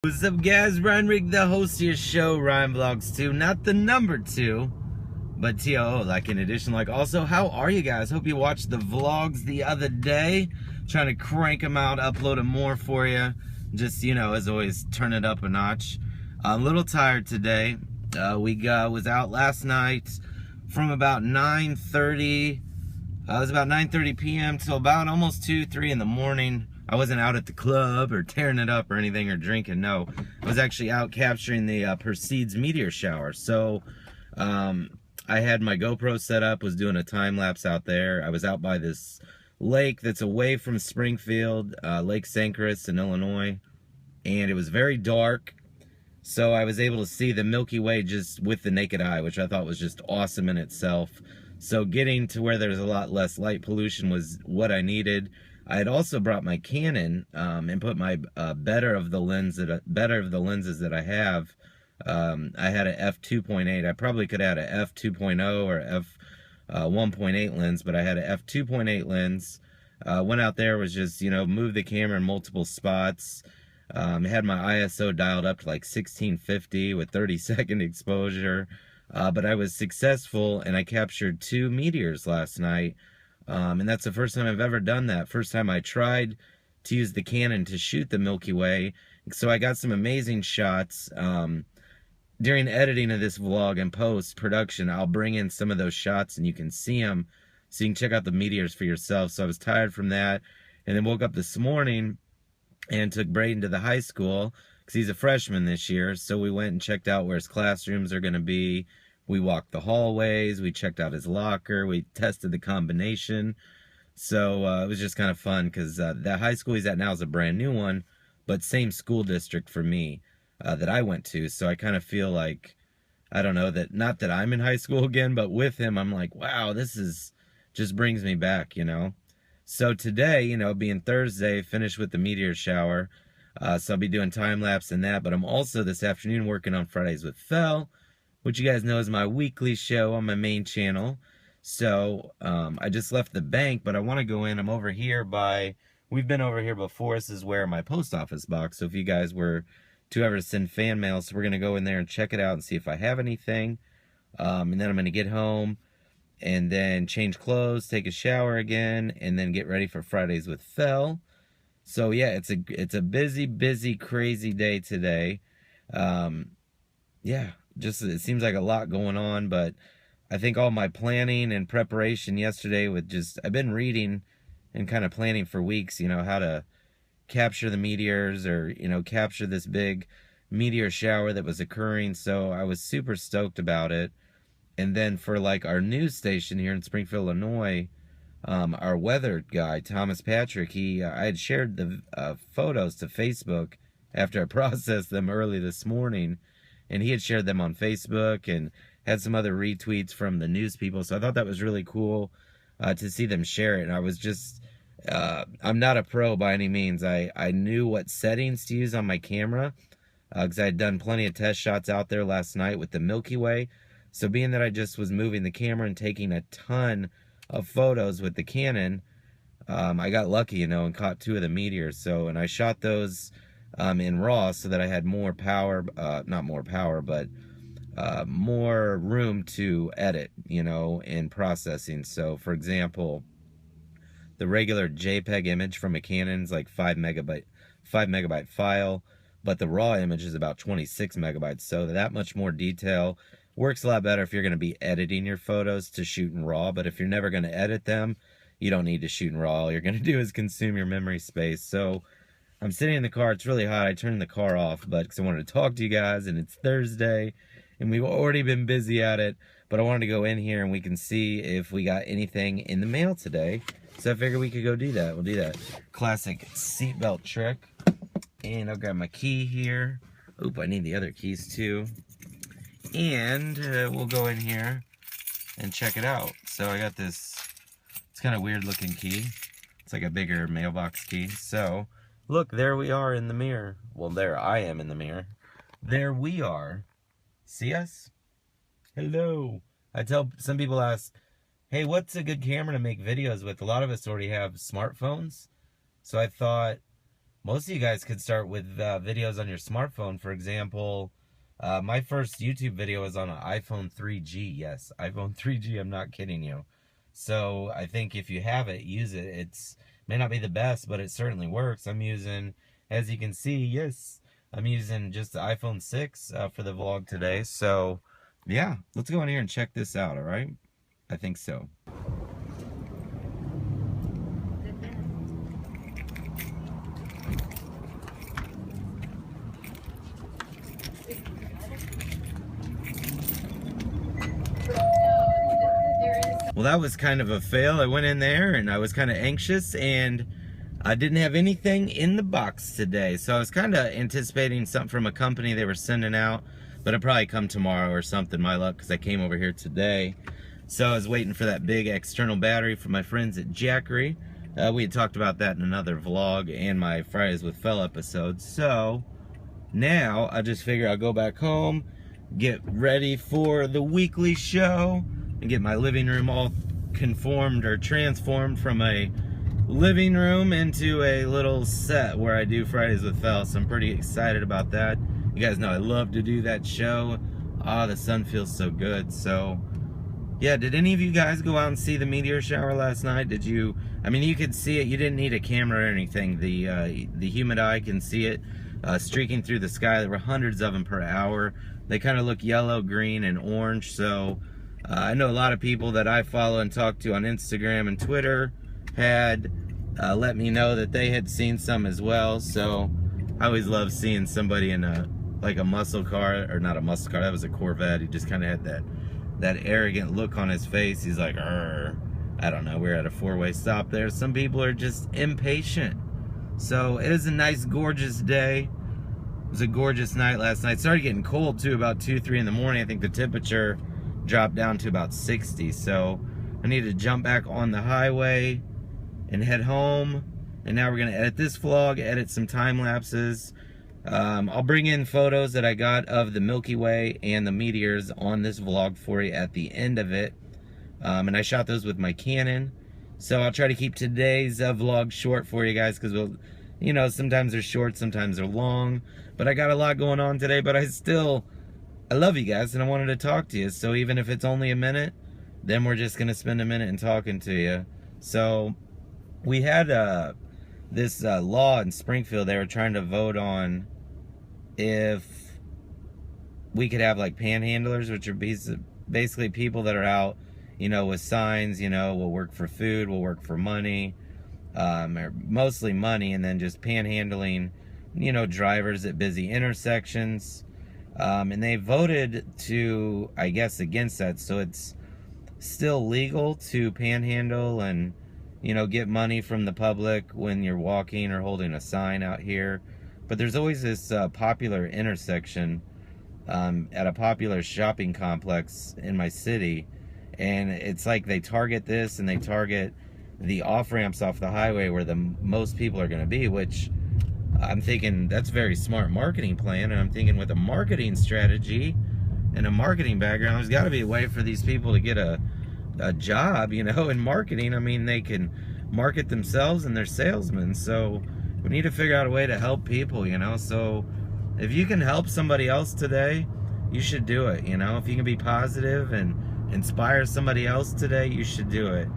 What's up, guys? Ryan Rig, the host of your show, Ryan Vlogs 2. Not the number 2, but TOO, like in addition. Like, also, how are you guys? Hope you watched the vlogs the other day. Trying to crank them out, upload them more for you. Just, you know, as always, turn it up a notch. A little tired today. Was out last night from about 9:30. It was about 9:30 p.m. till about almost 2, 3 in the morning. I wasn't out at the club or tearing it up or anything or drinking, no. I was actually out capturing the Perseids Meteor shower. So I had my GoPro set up, was doing a time lapse out there. I was out by this lake that's away from Springfield, Lake St. Chris in Illinois. And it was very dark. So I was able to see the Milky Way just with the naked eye, which I thought was just awesome in itself. So getting to where there's a lot less light pollution was what I needed. I had also brought my Canon and put my better of the lenses that I have. I had a f2.8. I probably could have had a f2.0 or f 1.8 lens, but I had a f2.8 lens. Went out there, was just, you know, moved the camera in multiple spots. Had my ISO dialed up to like 1650 with 30-second exposure. But I was successful, and I captured 2 meteors last night. And that's the first time I've ever done that. First time I tried to use the Canon to shoot the Milky Way. So I got some amazing shots. During editing of this vlog and post-production, I'll bring in some of those shots and you can see them. So you can check out the meteors for yourself. So I was tired from that. And then woke up this morning and took Braden to the high school because he's a freshman this year. So we went and checked out where his classrooms are going to be. We walked the hallways, we checked out his locker, we tested the combination. So it was just kind of fun because the high school he's at now is a brand new one, but same school district for me that I went to. So I kind of feel like, I don't know, that not that I'm in high school again, but with him, I'm like, wow, this is just brings me back, you know. So today, you know, being Thursday, finished with the meteor shower. So I'll be doing time-lapse in that, but I'm also this afternoon working on Fridays with Fel, which you guys know is my weekly show on my main channel. So I just left the bank, but I want to go in. I'm over here by, we've been over here before. This is where my post office box. So if you guys were to ever send fan mail, so we're going to go in there and check it out and see if I have anything. And then I'm going to get home and then change clothes, take a shower again, and then get ready for Fridays with Fel. So yeah, it's a busy, crazy day today. Yeah. Just, it seems like a lot going on, but I think all my planning and preparation yesterday with just, I've been reading and kind of planning for weeks, you know, how to capture the meteors or, you know, capture this big meteor shower that was occurring. So I was super stoked about it. And then for like our news station here in Springfield, Illinois, our weather guy, Thomas Patrick, I had shared the photos to Facebook after I processed them early this morning. And he had shared them on Facebook and had some other retweets from the news people. So I thought that was really cool to see them share it. And I was just, I'm not a pro by any means. I knew what settings to use on my camera because I had done plenty of test shots out there last night with the Milky Way. So being that I just was moving the camera and taking a ton of photos with the Canon, I got lucky, you know, and caught 2 of the meteors. So, and I shot those in RAW so that I had more power, not more power, but more room to edit, you know, in processing. So for example, the regular JPEG image from a Canon's like 5 megabyte file, but the RAW image is about 26 megabytes. So that much more detail works a lot better if you're going to be editing your photos to shoot in RAW. But if you're never going to edit them, you don't need to shoot in RAW. All you're going to do is consume your memory space. So I'm sitting in the car. It's really hot. I turned the car off, but because I wanted to talk to you guys, and it's Thursday, and we've already been busy at it. But I wanted to go in here, and we can see if we got anything in the mail today. So I figured we could go do that. We'll do that classic seatbelt trick. And I'll grab my key here. Oop, I need the other keys too. And we'll go in here and check it out. So I got this, it's kind of weird looking key. It's like a bigger mailbox key. So look, there we are in the mirror. Well, there I am in the mirror. There we are. See us? Hello. I tell, some people ask, hey, what's a good camera to make videos with? A lot of us already have smartphones. So I thought, most of you guys could start with videos on your smartphone. For example, my first YouTube video was on an iPhone 3G. Yes, iPhone 3G. I'm not kidding you. So I think if you have it, use it. It's may not be the best, but it certainly works. I'm using, as you can see, yes, I'm using just the iPhone 6 for the vlog today. So yeah, let's go in here and check this out. All right, I think so. Well, that was kind of a fail. I went in there and I was kind of anxious and I didn't have anything in the box today. So I was kind of anticipating something from a company they were sending out, but it'll probably come tomorrow or something, my luck, because I came over here today. So I was waiting for that big external battery from my friends at Jackery. We had talked about that in another vlog and my Fridays with Phil episode. So now I just figure I'll go back home, get ready for the weekly show, and get my living room all conformed or transformed from a living room into a little set where I do Fridays with Phil. So I'm pretty excited about that. You guys know I love to do that show. Ah, the sun feels so good. So yeah, did any of you guys go out and see the meteor shower last night? Did you? I mean, you could see it. You didn't need a camera or anything. The human eye can see it streaking through the sky. There were hundreds of them per hour. They kind of look yellow, green, and orange. So I know a lot of people that I follow and talk to on Instagram and Twitter had let me know that they had seen some as well. So I always love seeing somebody in a muscle car, or not a muscle car. That was a Corvette. He just kind of had that arrogant look on his face. He's like, "Arr." I don't know, we're at a four-way stop there. Some people are just impatient. So it is a nice, gorgeous day. It was a gorgeous night last night. It started getting cold too, about 2, 3 in the morning. I think the temperature dropped down to about 60. So I need to jump back on the highway and head home. And now we're gonna edit this vlog, edit some time lapses. I'll bring in photos that I got of the Milky Way and the meteors on this vlog for you at the end of it. And I shot those with my Canon. So I'll try to keep today's vlog short for you guys, because we'll, you know, sometimes they're short, sometimes they're long. But I got a lot going on today, but I love you guys and I wanted to talk to you. So even if it's only a minute, then we're just gonna spend a minute and talking to you. So we had this law in Springfield. They were trying to vote on if we could have like panhandlers, which are basically people that are out, you know, with signs, you know, will work for food, will work for money, or mostly money, and then just panhandling, you know, drivers at busy intersections. And they voted to, I guess, against that. So it's still legal to panhandle and, you know, get money from the public when you're walking or holding a sign out here. But there's always this popular intersection at a popular shopping complex in my city, and it's like they target this and they target the off-ramps off the highway where the most people are going to be, which I'm thinking that's a very smart marketing plan. And I'm thinking with a marketing strategy and a marketing background, there's got to be a way for these people to get a job, you know, in marketing. I mean, they can market themselves and they're salesmen. So we need to figure out a way to help people, you know. So if you can help somebody else today, you should do it, you know. If you can be positive and inspire somebody else today, you should do it.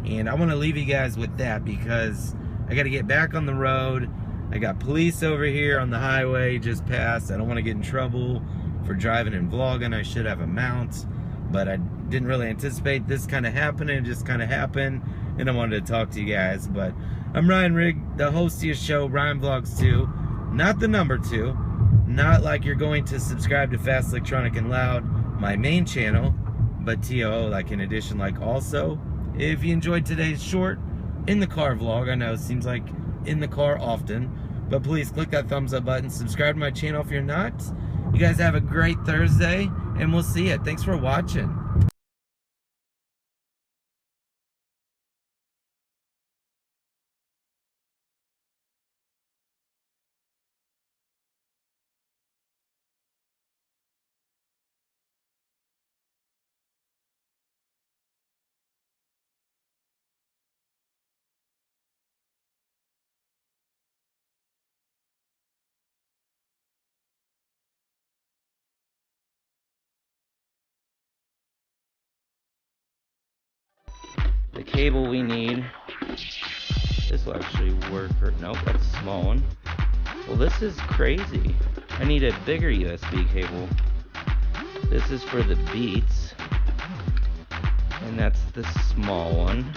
And I want to leave you guys with that, because I got to get back on the road. I got police over here on the highway just passed. I don't want to get in trouble for driving and vlogging. I should have a mount, but I didn't really anticipate this kind of happening. It just kind of happened, and I wanted to talk to you guys. But I'm Ryan Rigg, the host of your show, Ryan Vlogs 2, not the number 2, not like you're going to subscribe to Fast Electronic and Loud, my main channel, but TOO, like in addition, like also. If you enjoyed today's short in the car vlog, I know it seems like in the car often, but please click that thumbs up button, subscribe to my channel if you're not. You guys have a great Thursday, and we'll see you. Thanks for watching. the cable we need. This will actually work, or nope, that's a small one. Well, this is crazy. I need a bigger USB cable. This is for the Beats, and that's the small one.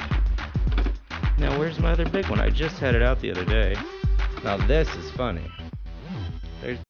Now, where's my other big one? I just had it out the other day. Now, this is funny. There's